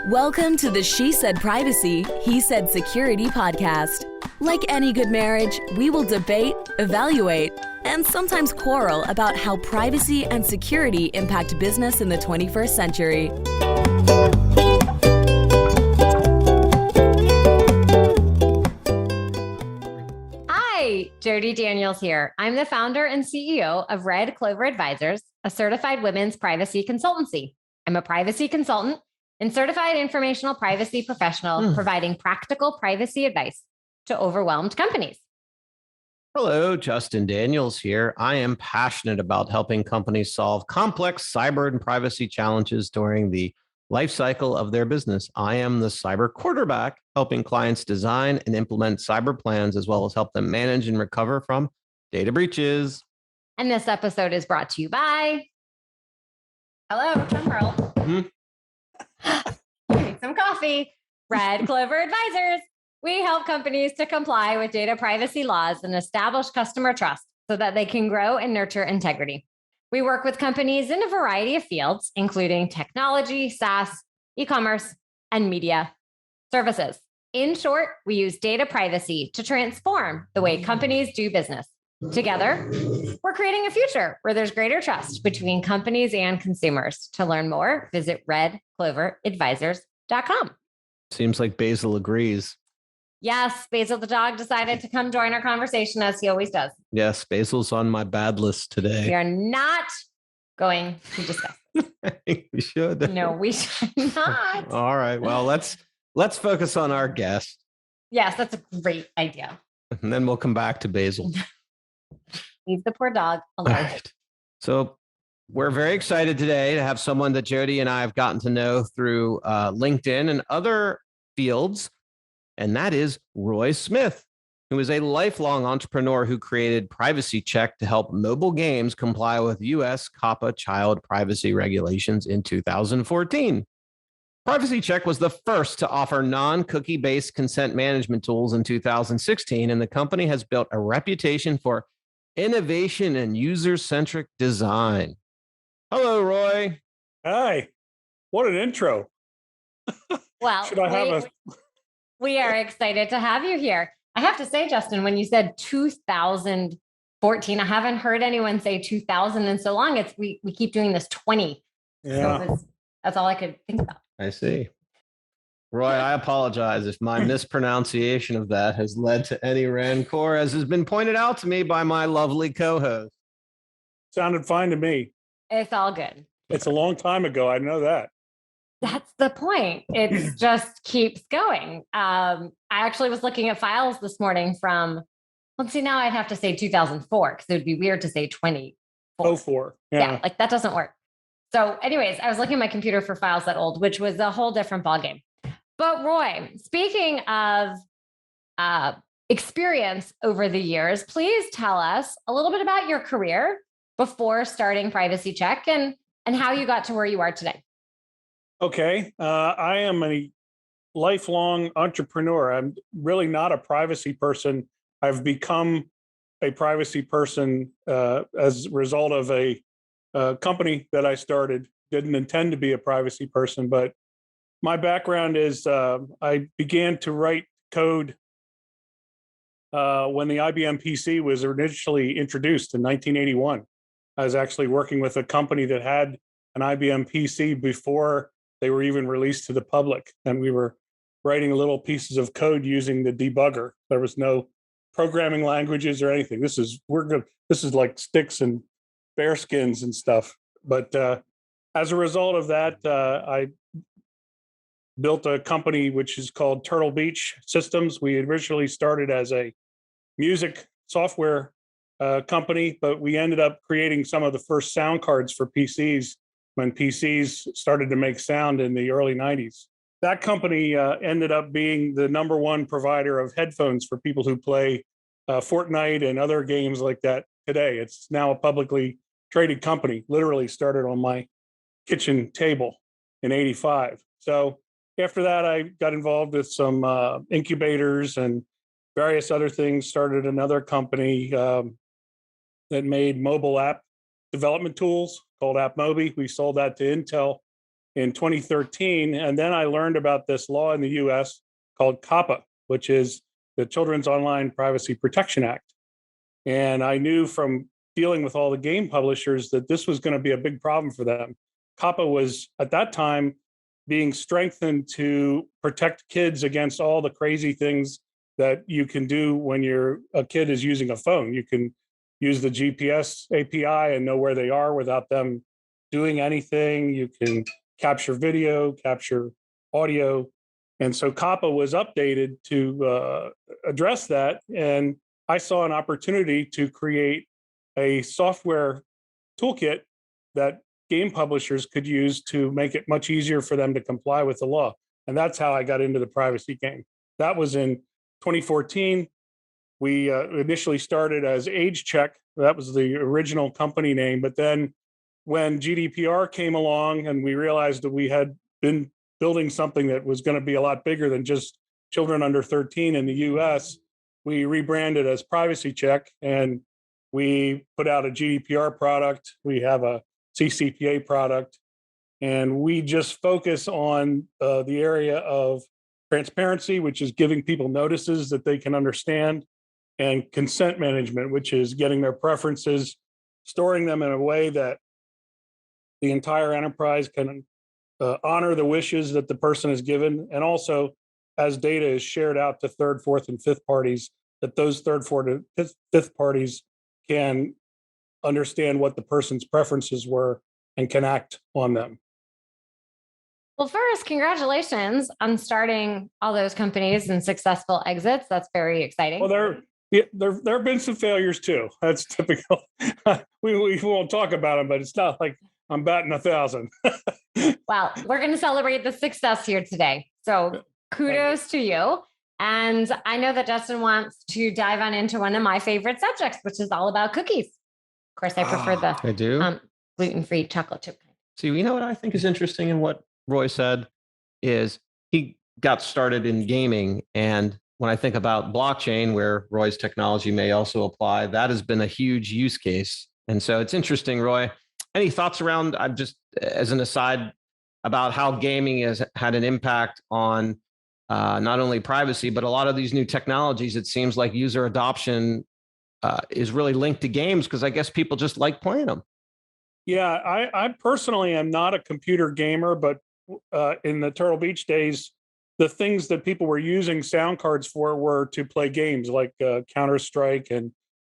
Welcome to the She Said Privacy, He Said Security podcast. Like any good marriage, we will debate, evaluate, and sometimes quarrel about how privacy and security impact business in the 21st century. Hi, Jody Daniels here. I'm the founder and CEO of Red Clover Advisors, a certified women's privacy consultancy. I'm a privacy consultant and certified informational privacy professional providing practical privacy advice to overwhelmed companies. Hello, Justin Daniels here. I am passionate about helping companies solve complex cyber and privacy challenges during the life cycle of their business. I am the cyber quarterback, helping clients design and implement cyber plans, as well as help them manage and recover from data breaches. And this episode is brought to you by... Hello, drum roll. Need some coffee. Red Clover Advisors. We help companies to comply with data privacy laws and establish customer trust so that they can grow and nurture integrity. We work with companies in a variety of fields, including technology, SaaS, e-commerce, and media services. In short, we use data privacy to transform the way companies do business. Together, we're creating a future where there's greater trust between companies and consumers. To learn more, visit redcloveradvisors.com. Seems like Basil agrees. Yes, Basil the dog decided to come join our conversation as he always does. Yes, Basil's on my bad list today. We are not going to discuss. We should. No, we should not. All right. Well, let's focus on our guest. Yes, that's a great idea. And then we'll come back to Basil. Leave the poor dog alone. All right. So we're very excited today to have someone that Jody and I have gotten to know through LinkedIn and other fields, and that is Roy Smith, who is a lifelong entrepreneur who created PrivacyCheq to help mobile games comply with U.S. COPPA child privacy regulations in 2014. PrivacyCheq was the first to offer non-cookie-based consent management tools in 2016, and the company has built a reputation for innovation and user-centric design. Hello, Roy. Hi. What an intro. Well, Should I have we are excited to have you here. I have to say, Justin, when you said 2014, I haven't heard anyone say 2000 in so long. We keep doing this 20. Yeah. So that's all I could think about. I see. Roy, I apologize if my mispronunciation of that has led to any rancor, as has been pointed out to me by my lovely co-host. Sounded fine to me. It's all good. It's a long time ago. I know that. That's the point. It just keeps going. I actually was looking at files this morning from, let's see, now I'd have to say 2004 because it would be weird to say 24. 04. Yeah, like that doesn't work. So anyways, I was looking at my computer for files that old, which was a whole different ballgame. But Roy, speaking of experience over the years, please tell us a little bit about your career before starting PrivacyCheq and how you got to where you are today. Okay. I am a lifelong entrepreneur. I'm really not a privacy person. I've become a privacy person as a result of a company that I started. Didn't intend to be a privacy person, but my background is I began to write code when the IBM PC was initially introduced in 1981. I was actually working with a company that had an IBM PC before they were even released to the public. And we were writing little pieces of code using the debugger. There was no programming languages or anything. This is like sticks and bear skins and stuff. But as a result of that, I built a company which is called Turtle Beach Systems. We originally started as a music software company, but we ended up creating some of the first sound cards for PCs when PCs started to make sound in the early 90s. That company ended up being the number one provider of headphones for people who play Fortnite and other games like that today. It's now a publicly traded company, literally started on my kitchen table in '85. So after that, I got involved with some incubators and various other things, started another company that made mobile app development tools called AppMobi. We sold that to Intel in 2013. And then I learned about this law in the US called COPPA, which is the Children's Online Privacy Protection Act. And I knew from dealing with all the game publishers that this was going to be a big problem for them. COPPA was at that time being strengthened to protect kids against all the crazy things that you can do when a kid is using a phone. You can use the GPS API and know where they are without them doing anything. You can capture video, capture audio. And so COPPA was updated to address that. And I saw an opportunity to create a software toolkit that game publishers could use to make it much easier for them to comply with the law. And that's how I got into the privacy game. That was in 2014. We initially started as AgeCheq. That was the original company name. But then when GDPR came along and we realized that we had been building something that was going to be a lot bigger than just children under 13 in the US, we rebranded as PrivacyCheq, and we put out a GDPR product. We have a CCPA product, and we just focus on the area of transparency, which is giving people notices that they can understand, and consent management, which is getting their preferences, storing them in a way that the entire enterprise can honor the wishes that the person is given, and also as data is shared out to third, fourth, and fifth parties, that those third, fourth, and fifth parties can understand what the person's preferences were and can act on them. Well, first, congratulations on starting all those companies and successful exits. That's very exciting. Well, there have been some failures too. That's typical. we won't talk about them, but it's not like I'm batting 1,000. Well, we're going to celebrate the success here today. So kudos to you. And I know that Justin wants to dive on into one of my favorite subjects, which is all about cookies. Of course, I prefer the gluten-free chocolate chip kind. See, you know what I think is interesting in what Roy said is he got started in gaming. And when I think about blockchain, where Roy's technology may also apply, that has been a huge use case. And so it's interesting, Roy. Any thoughts around, just as an aside, about how gaming has had an impact on not only privacy, but a lot of these new technologies? It seems like user adoption is really linked to games because I guess people just like playing them. Yeah, I personally am not a computer gamer, but in the Turtle Beach days, the things that people were using sound cards for were to play games like Counter-Strike, and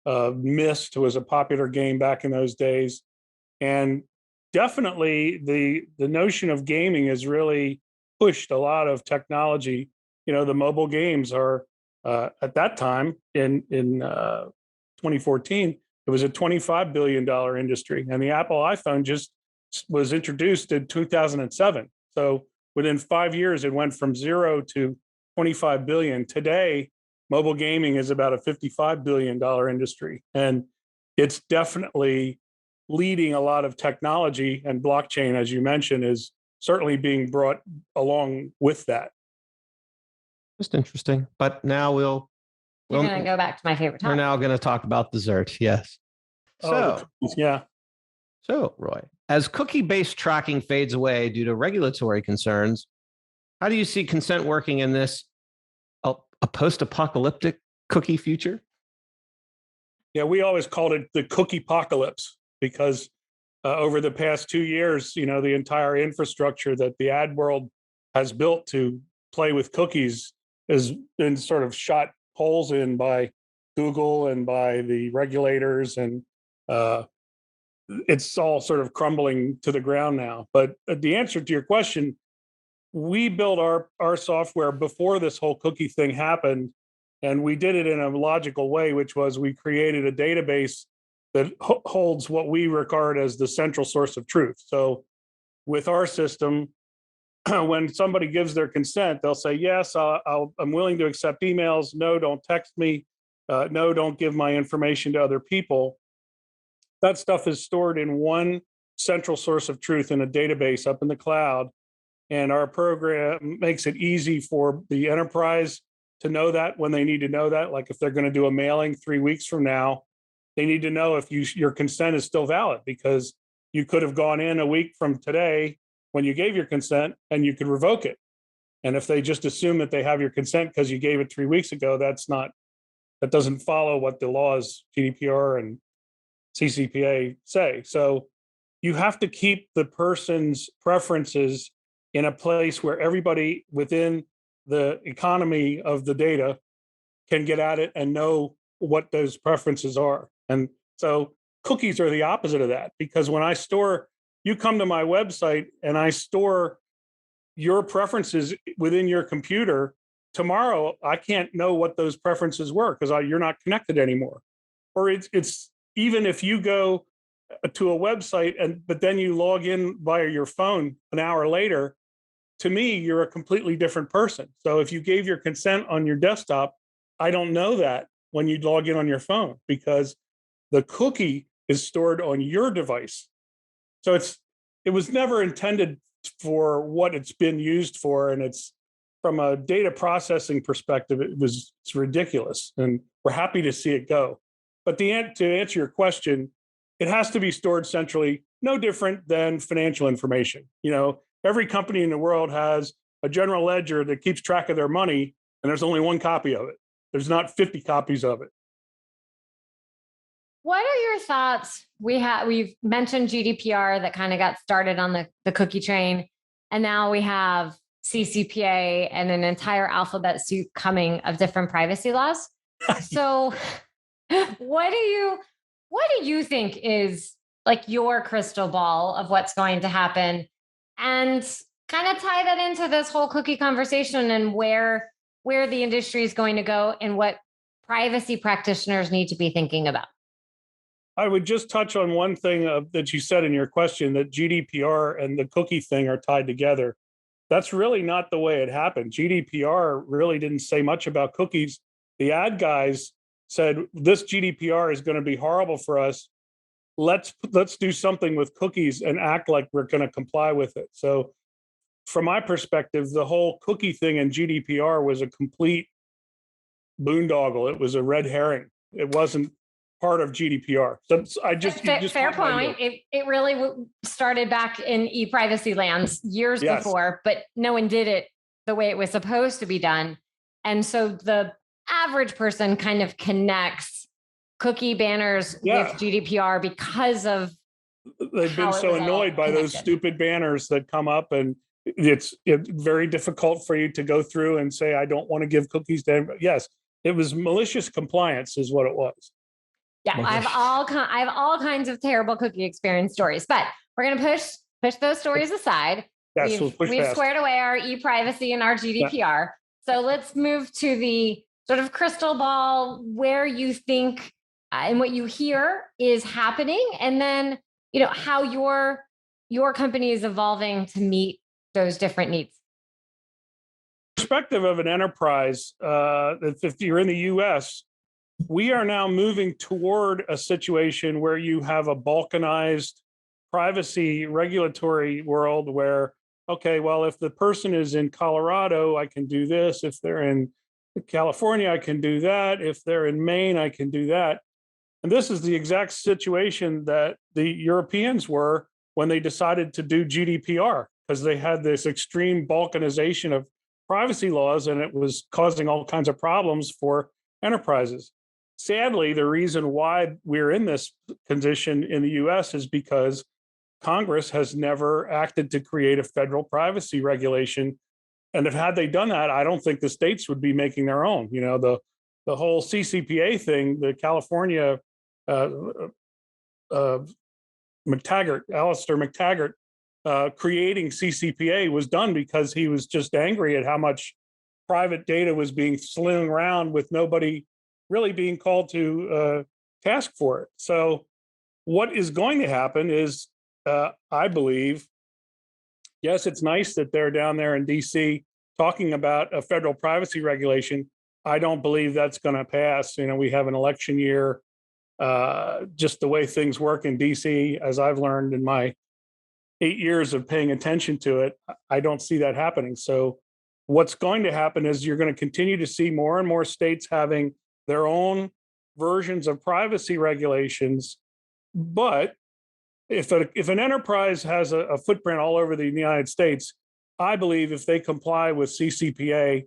Myst was a popular game back in those days. And definitely the notion of gaming has really pushed a lot of technology. You know, the mobile games are at that time in 2014, it was a $25 billion industry, and the Apple iPhone just was introduced in 2007. So within 5 years, it went from 0 to 25 billion. Today, mobile gaming is about a $55 billion industry, and it's definitely leading a lot of technology, and blockchain, as you mentioned, is certainly being brought along with that. Just interesting. But now we're going to go back to my favorite topic. We're now going to talk about dessert. Yes. So, yeah. So, Roy, as cookie-based tracking fades away due to regulatory concerns, how do you see consent working in this a post-apocalyptic cookie future? Yeah, we always called it the cookie apocalypse because over the past 2 years, you know, the entire infrastructure that the ad world has built to play with cookies has been sort of shot holes in by Google and by the regulators, and it's all sort of crumbling to the ground now. But the answer to your question, we built our software before this whole cookie thing happened, and we did it in a logical way, which was we created a database that holds what we regard as the central source of truth. So with our system, when somebody gives their consent, they'll say, yes, I'm willing to accept emails. No, don't text me. No, don't give my information to other people. That stuff is stored in one central source of truth in a database up in the cloud. And our program makes it easy for the enterprise to know that when they need to know that. Like if they're going to do a mailing 3 weeks from now, they need to know if your consent is still valid, because you could have gone in a week from today when you gave your consent, and you could revoke it. And if they just assume that they have your consent because you gave it 3 weeks ago, that doesn't follow what the laws, GDPR and CCPA say. So you have to keep the person's preferences in a place where everybody within the economy of the data can get at it and know what those preferences are. And so cookies are the opposite of that, because when you come to my website and I store your preferences within your computer, tomorrow I can't know what those preferences were because you're not connected anymore. Or it's even if you go to a website but then you log in via your phone an hour later, to me, you're a completely different person. So if you gave your consent on your desktop, I don't know that when you log in on your phone, because the cookie is stored on your device. So it was never intended for what it's been used for. And it's, from a data processing perspective, it's ridiculous. And we're happy to see it go. But to answer your question, it has to be stored centrally, no different than financial information. Every company in the world has a general ledger that keeps track of their money, and there's only one copy of it. There's not 50 copies of it. What are your thoughts? We've mentioned GDPR that kind of got started on the cookie train, and now we have CCPA and an entire alphabet soup coming of different privacy laws. So what do you think is like your crystal ball of what's going to happen, and kind of tie that into this whole cookie conversation and where the industry is going to go and what privacy practitioners need to be thinking about? I would just touch on one thing that you said in your question, that GDPR and the cookie thing are tied together. That's really not the way it happened. GDPR really didn't say much about cookies. The ad guys said, this GDPR is going to be horrible for us. Let's do something with cookies and act like we're going to comply with it. So from my perspective, the whole cookie thing in GDPR was a complete boondoggle. It was a red herring. It wasn't part of GDPR. So fair point. It really started back in e-privacy lands years before, but no one did it the way it was supposed to be done. And so the average person kind of connects cookie banners with GDPR because of they've been so annoyed by those stupid banners that come up, and it's very difficult for you to go through and say, I don't want to give cookies to anybody. Yes, it was malicious compliance is what it was. Yeah, I have all kinds of terrible cookie experience stories, but we're going to push those stories aside. Yes, we've squared away our e-privacy and our GDPR. Yeah. So let's move to the sort of crystal ball, where you think and what you hear is happening, and then how your company is evolving to meet those different needs. Perspective of an enterprise, if you're in the U.S., we are now moving toward a situation where you have a balkanized privacy regulatory world where, okay, well, if the person is in Colorado, I can do this. If they're in California, I can do that. If they're in Maine, I can do that. And this is the exact situation that the Europeans were when they decided to do GDPR, because they had this extreme balkanization of privacy laws, and it was causing all kinds of problems for enterprises. Sadly, the reason why we're in this condition in the US is because Congress has never acted to create a federal privacy regulation. And had they done that, I don't think the states would be making their own. The whole CCPA thing, the California Alistair McTaggart creating CCPA was done because he was just angry at how much private data was being slung around with nobody really being called to task for it. So what is going to happen is, I believe, yes, it's nice that they're down there in DC talking about a federal privacy regulation. I don't believe that's going to pass. We have an election year. Just the way things work in DC, as I've learned in my 8 years of paying attention to it, I don't see that happening. So what's going to happen is you're going to continue to see more and more states having their own versions of privacy regulations, but if an enterprise has a footprint all over the United States, I believe if they comply with CCPA,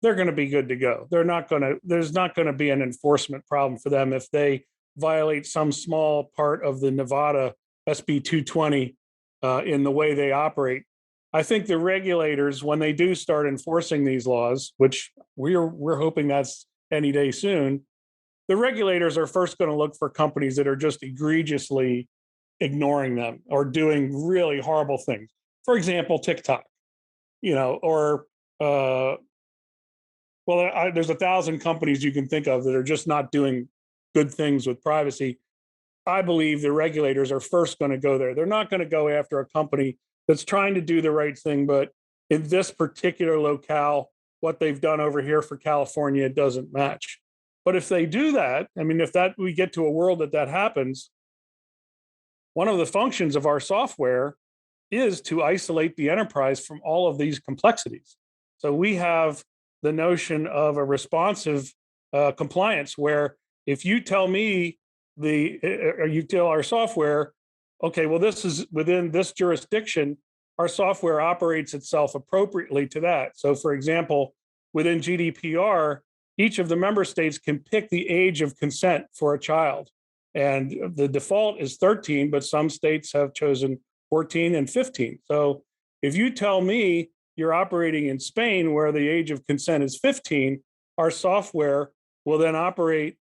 they're going to be good to go. There's not going to be an enforcement problem for them if they violate some small part of the Nevada SB 220 in the way they operate. I think the regulators, when they do start enforcing these laws, which we're hoping that's any day soon, the regulators are first going to look for companies that are just egregiously ignoring them or doing really horrible things. For example, TikTok, or there's 1,000 companies you can think of that are just not doing good things with privacy. I believe the regulators are first going to go there. They're not going to go after a company that's trying to do the right thing, but in this particular locale, what they've done over here for California doesn't match. But if they do that, if we get to a world that happens, one of the functions of our software is to isolate the enterprise from all of these complexities. So we have the notion of a responsive compliance where if you tell me you tell our software, okay, well, this is within this jurisdiction, our software operates itself appropriately to that. So for example, within GDPR, each of the member states can pick the age of consent for a child. And the default is 13, but some states have chosen 14 and 15. So if you tell me you're operating in Spain where the age of consent is 15, our software will then operate.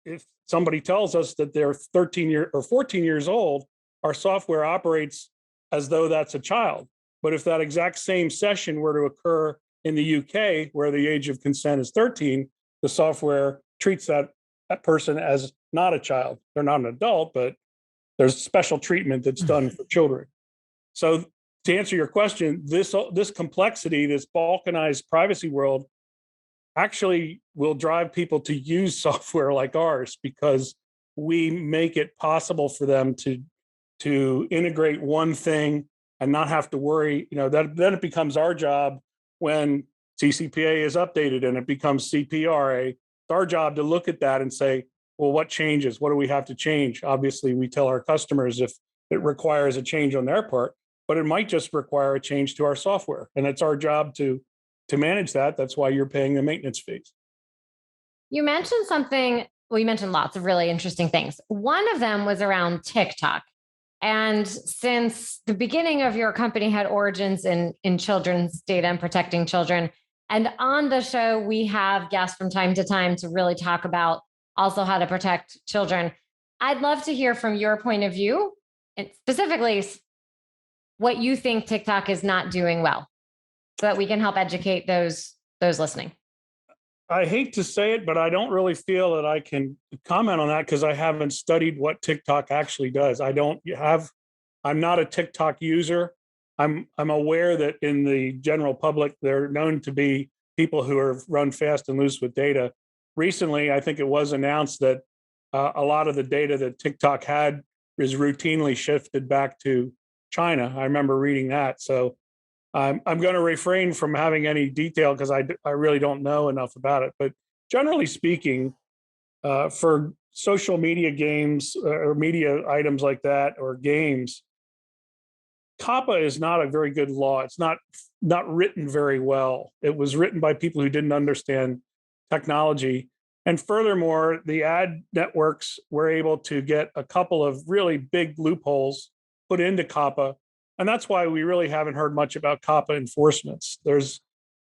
If somebody tells us that they're 13 or 14 years old, our software operates as though that's a child. But if that exact same session were to occur in the UK where the age of consent is 13, the software treats that person as not a child. They're not an adult, but there's special treatment that's done for children. So to answer your question, this complexity, this balkanized privacy world actually will drive people to use software like ours because we make it possible for them to integrate one thing and not have to worry, that then it becomes our job when CCPA is updated and it becomes CPRA. It's our job to look at that and say, well, what changes? What do we have to change? Obviously, we tell our customers if it requires a change on their part, but it might just require a change to our software. And it's our job to manage that. That's why you're paying the maintenance fees. You mentioned something, well, you mentioned lots of really interesting things. One of them was around TikTok. And since the beginning of your company had origins in children's data and protecting children, and on the show, we have guests from time to time to really talk about also how to protect children. I'd love to hear from your point of view, and specifically what you think TikTok is not doing well, so that we can help educate those listening. I hate to say it, but I don't really feel that I can comment on that because I haven't studied what TikTok actually does. I'm not a TikTok user. I'm aware that in the general public, they're known to be people who are run fast and loose with data. Recently, I think it was announced that a lot of the data that TikTok had is routinely shifted back to China. I remember reading that. So I'm going to refrain from having any detail because I really don't know enough about it. But generally speaking, for social media games or media items like that or games, COPPA is not a very good law. It's not written very well. It was written by people who didn't understand technology. And furthermore, the ad networks were able to get a couple of really big loopholes put into COPPA. And that's why we really haven't heard much about COPPA enforcements. There's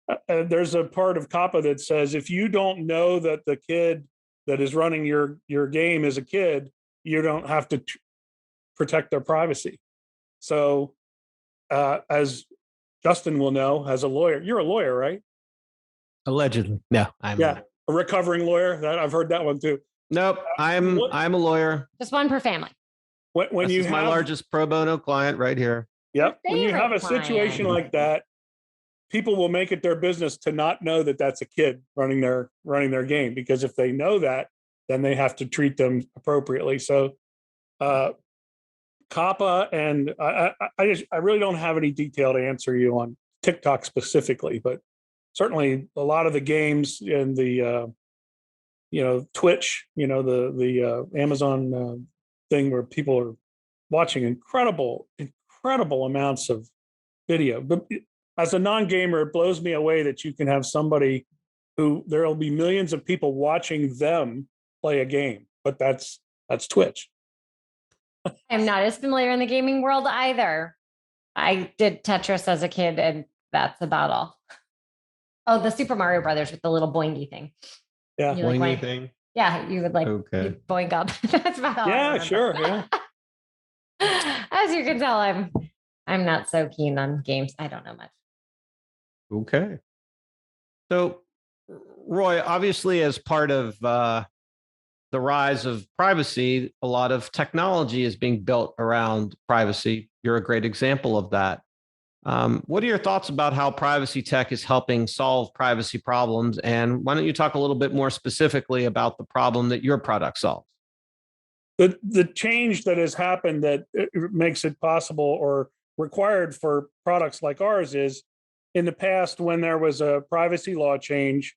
a part of COPPA that says if you don't know that the kid that is running your game is a kid, you don't have to protect their privacy. So as Justin will know, as a lawyer, you're a lawyer, right? Allegedly. No, a recovering lawyer. That I've heard that one too. Nope, I'm a lawyer. Just one per family. When this you is my largest pro bono client right here. Yep. When you have a situation like that, people will make it their business to not know that that's a kid running their game, because if they know that, then they have to treat them appropriately. So COPPA, and I really don't have any detail to answer you on TikTok specifically, but certainly a lot of the games and the Twitch, the Amazon thing where people are watching incredible amounts of video. But as a non-gamer, it blows me away that you can have somebody who there'll be millions of people watching them play a game, but that's Twitch. I'm not as familiar in the gaming world either. I did Tetris as a kid, and that's about all. Oh, the Super Mario Brothers with the little boingy thing. Yeah, boingy thing. Yeah, you would like okay. Boing up. That's about all. Yeah, sure. Yeah. As you can tell, I'm not so keen on games. I don't know much. Okay. So, Roy, obviously, as part of the rise of privacy, a lot of technology is being built around privacy. You're a great example of that. What are your thoughts about how PrivacyCheq is helping solve privacy problems? And why don't you talk a little bit more specifically about the problem that your product solves? The change that has happened that makes it possible or required for products like ours is, in the past, when there was a privacy law change,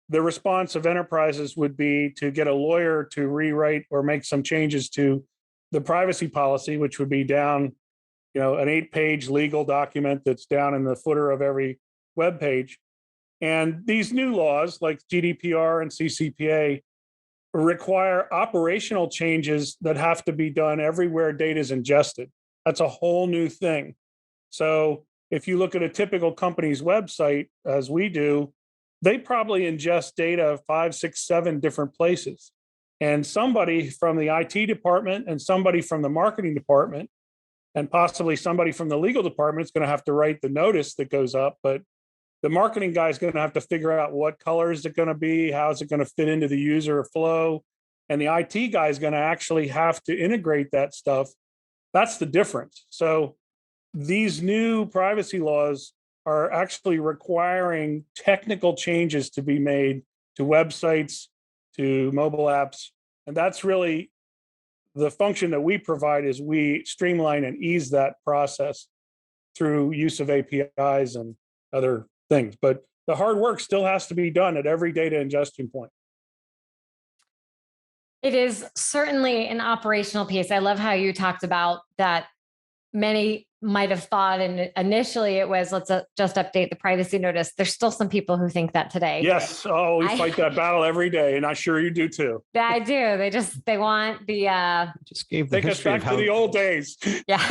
the response of enterprises would be to get a lawyer to rewrite or make some changes to the privacy policy, which would be down, an 8-page legal document that's down in the footer of every web page. And these new laws like GDPR and CCPA require operational changes that have to be done everywhere data is ingested. That's a whole new thing. So if you look at a typical company's website, as we do, they probably ingest data 5, 6, 7 different places. And somebody from the IT department and somebody from the marketing department and possibly somebody from the legal department is going to have to write the notice that goes up. But the marketing guy is going to have to figure out what color is it going to be, how is it going to fit into the user flow. And the IT guy is going to actually have to integrate that stuff. That's the difference. So these new privacy laws are actually requiring technical changes to be made to websites, to mobile apps. And that's really the function that we provide, is we streamline and ease that process through use of APIs and other things. But the hard work still has to be done at every data ingestion point. It is certainly an operational piece. I love how you talked about that. Many might have thought, and initially it was, let's just update the privacy notice. There's still some people who think that today. Yes. Oh, we fight that battle every day, and I'm sure you do too. I do. They want the just gave the take us back to the old days. Yeah.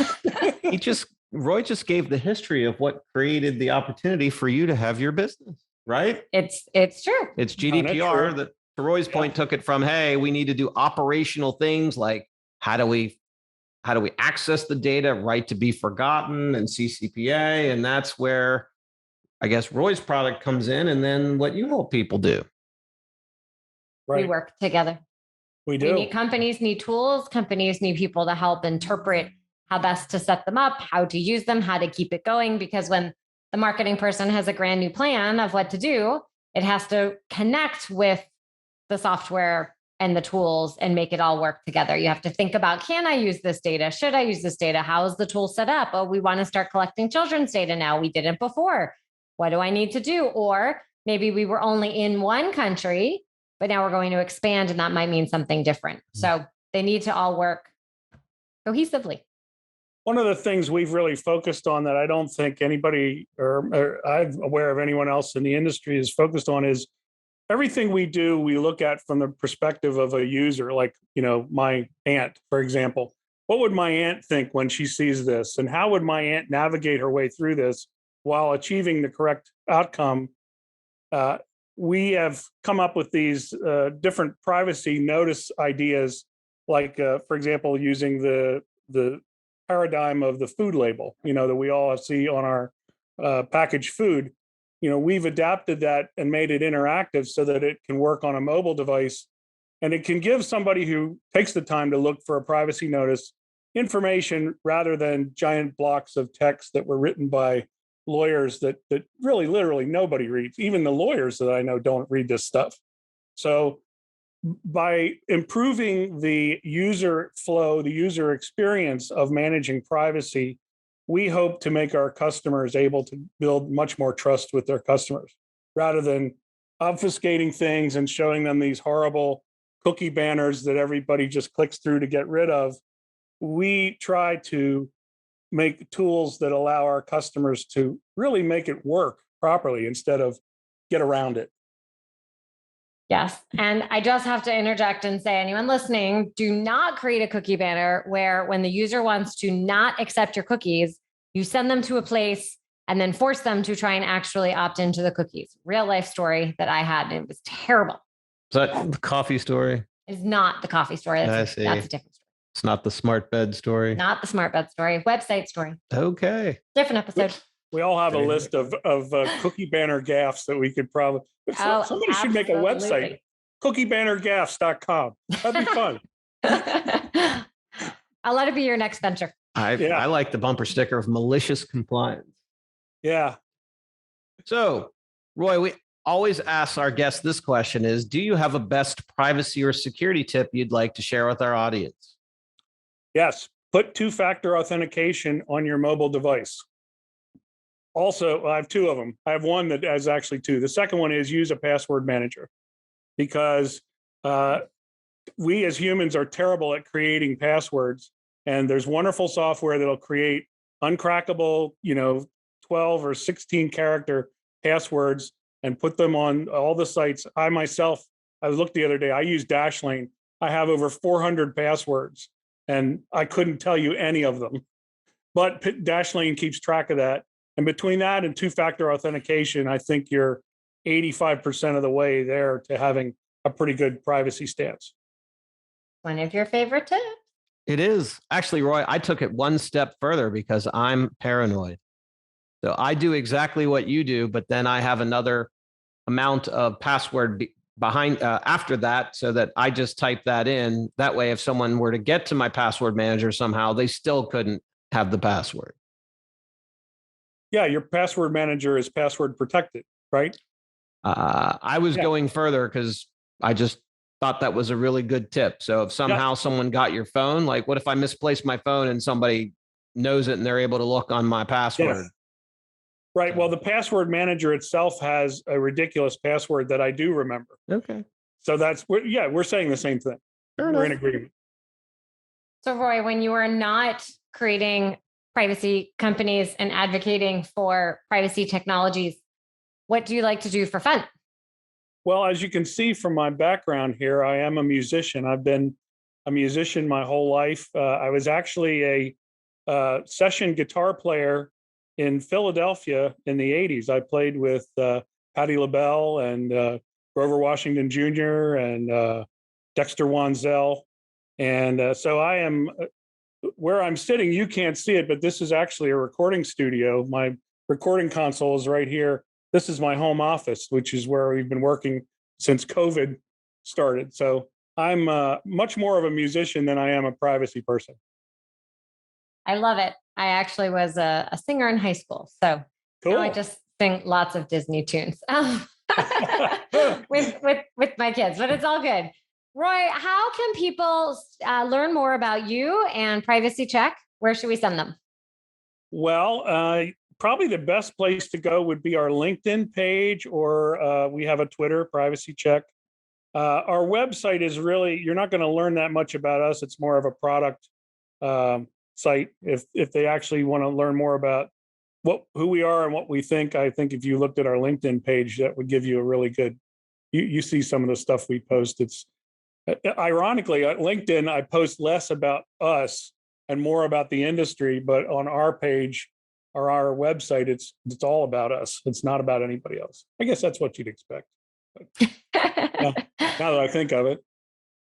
Roy just gave the history of what created the opportunity for you to have your business, right? It's true. It's GDPR that, to Roy's point, took it from, hey, we need to do operational things like how do we access the data, right to be forgotten, and CCPA. And that's where I guess Roy's product comes in, and then what you help people do. Right. We work together. We do. Companies need tools. Companies need people to help interpret how best to set them up, how to use them, how to keep it going. Because when the marketing person has a grand new plan of what to do, it has to connect with the software and the tools and make it all work together. You have to think about, can I use this data? Should I use this data? How is the tool set up? Oh, we want to start collecting children's data now. We didn't before. What do I need to do? Or maybe we were only in one country, but now we're going to expand, and that might mean something different. So they need to all work cohesively. One of the things we've really focused on that I don't think anybody or I'm aware of anyone else in the industry is focused on is everything we do, we look at from the perspective of a user, like, my aunt, for example. What would my aunt think when she sees this? And how would my aunt navigate her way through this while achieving the correct outcome? We have come up with these different privacy notice ideas, like, for example, using the paradigm of the food label, that we all see on our packaged food. We've adapted that and made it interactive so that it can work on a mobile device, and it can give somebody who takes the time to look for a privacy notice information rather than giant blocks of text that were written by lawyers that really literally nobody reads. Even the lawyers that I know don't read this stuff. So by improving the user flow, the user experience of managing privacy, we hope to make our customers able to build much more trust with their customers, rather than obfuscating things and showing them these horrible cookie banners that everybody just clicks through to get rid of. we try to make tools that allow our customers to really make it work properly instead of get around it. Yes. And I just have to interject and say, anyone listening, do not create a cookie banner where when the user wants to not accept your cookies, you send them to a place and then force them to try and actually opt into the cookies. Real life story that I had, and it was terrible. Is that the coffee story? It's not the coffee story. That's a different story. It's not the smart bed story. Not the smart bed story. Website story. Okay. Different episode. We all have a list of cookie banner gaffes that we could probably. Somebody should make a website. Cookiebannergaffes.com. That'd be fun. I'll let it be your next venture. I like the bumper sticker of malicious compliance. Yeah. So, Roy, we always ask our guests this question is, do you have a best privacy or security tip you'd like to share with our audience? Yes. Put two-factor authentication on your mobile device. Also, I have two of them. I have one that has actually two. The second one is use a password manager, because we as humans are terrible at creating passwords. And there's wonderful software that'll create uncrackable, 12 or 16 character passwords and put them on all the sites. I looked the other day, I use Dashlane. I have over 400 passwords and I couldn't tell you any of them, but Dashlane keeps track of that. And between that and two-factor authentication, I think you're 85% of the way there to having a pretty good privacy stance. One of your favorite tips. It is. Actually, Roy, I took it one step further because I'm paranoid. So I do exactly what you do, but then I have another amount of password behind after that, so that I just type that in. That way, if someone were to get to my password manager somehow, they still couldn't have the password. Yeah, your password manager is password protected, right? I was going further because I just thought that was a really good tip. So if somehow someone got your phone, like what if I misplaced my phone and somebody knows it and they're able to look on my password? Yes. Right. Well, the password manager itself has a ridiculous password that I do remember. Okay. So we're saying the same thing. We're in agreement. So Roy, when you are not creating privacy companies and advocating for privacy technologies, what do you like to do for fun? Well, as you can see from my background here, I am a musician. I've been a musician my whole life. I was actually a session guitar player in Philadelphia in the 80s. I played with Patti LaBelle and Grover Washington Jr. and Dexter Wansell. And so I am where I'm sitting. You can't see it, but this is actually a recording studio. My recording console is right here. This is my home office, which is where we've been working since COVID started. So I'm much more of a musician than I am a privacy person. I love it. I actually was a singer in high school. So cool. I just sing lots of Disney tunes with my kids, but it's all good. Roy, how can people learn more about you and PrivacyCheq? Where should we send them? Well, probably the best place to go would be our LinkedIn page, or we have a Twitter, PrivacyCheq. Our website is really, you're not going to learn that much about us. It's more of a product site. If they actually want to learn more about who we are and what we think, I think if you looked at our LinkedIn page, that would give you a really good, you see some of the stuff we post. It's ironically, at LinkedIn, I post less about us and more about the industry, but on our page or our website, it's all about us. It's not about anybody else. I guess that's what you'd expect. Now that I think of it.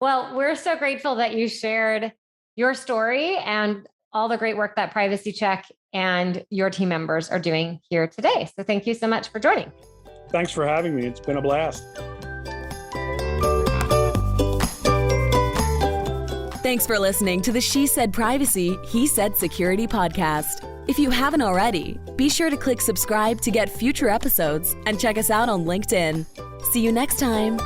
Well, we're so grateful that you shared your story and all the great work that PrivacyCheq and your team members are doing here today. So thank you so much for joining. Thanks for having me. It's been a blast. Thanks for listening to the She Said Privacy, He Said Security podcast. If you haven't already, be sure to click subscribe to get future episodes and check us out on LinkedIn. See you next time.